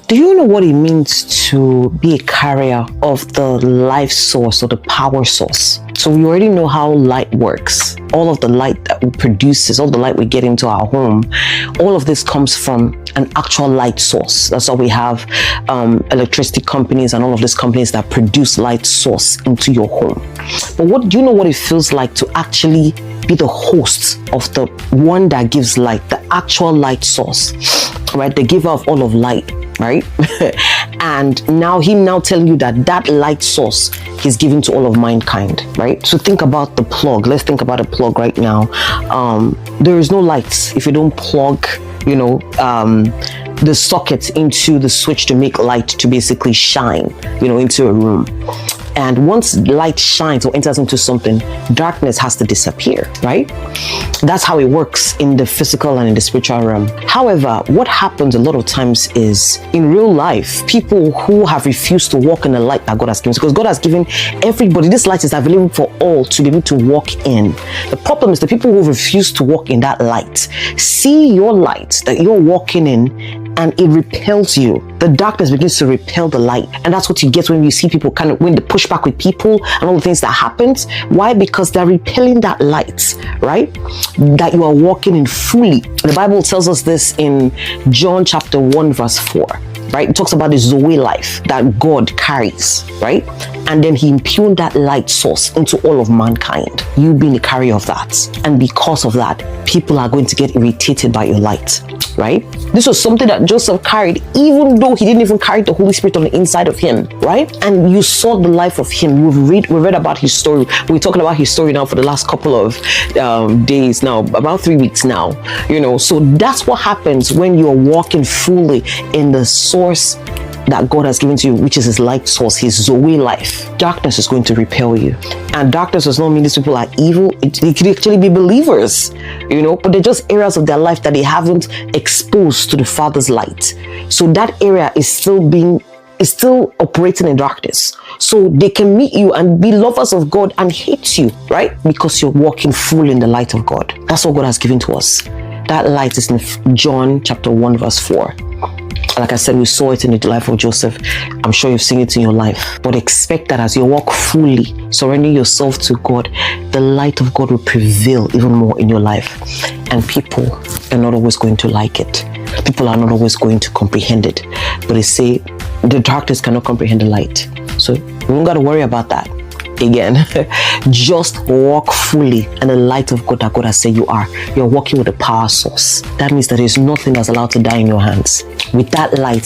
Do you know what it means to be a carrier of the life source or the power source? So we already know how light works. All of the light that we produces, all the light we get into our home, all of this comes from an actual light source. That's why we have electricity companies and all of these companies that produce light source into your home. But what do you know what it feels like to actually be the host of the one that gives light, the actual light source, right? The giver of all of light, right? And now him now telling you that light source is given to all of mankind, right? So think about the plug. Let's think about a plug right now. There is no lights if you don't plug, the socket into the switch to make light to basically shine, into a room. And once light shines or enters into something, darkness has to disappear, right? That's how it works in the physical and in the spiritual realm. However, what happens a lot of times is in real life, people who have refused to walk in the light that God has given, because God has given everybody, this light is available for all to be able to walk in. The problem is the people who refuse to walk in that light see your light that you're walking in, and it repels you. The darkness begins to repel the light. And that's what you get when you see people when they push back with people and all the things that happens. Why? Because they're repelling that light, right? That you are walking in fully. The Bible tells us this in John chapter 1 verse 4. Right? It talks about the Zoe life that God carries, right? And then he impugned that light source into all of mankind. You being a carrier of that. And because of that, people are going to get irritated by your light, right? This was something that Joseph carried, even though he didn't even carry the Holy Spirit on the inside of him, right? And you saw the life of him. We read about his story. We're talking about his story now for the last couple of days now, about 3 weeks now, So that's what happens when you're walking fully in the source that God has given to you, which is his light source, his Zoe life. Darkness is going to repel you. And darkness does not mean these people are evil. They could actually be believers, but they're just areas of their life that they haven't exposed to the Father's light. So that area is still operating in darkness. So they can meet you and be lovers of God and hate you, right? Because you're walking full in the light of God. That's what God has given to us. That light is in John chapter 1 verse 4. Like I said, we saw it in the life of Joseph. I'm sure you've seen it in your life. But expect that as you walk fully, surrendering yourself to God, the light of God will prevail even more in your life. And people are not always going to like it. People are not always going to comprehend it. But they say the darkness cannot comprehend the light. So we don't got to worry about that. Again, just walk fully in the light of God that God has said you are. You're walking with a power source. That means that there's nothing that's allowed to die in your hands. With that light,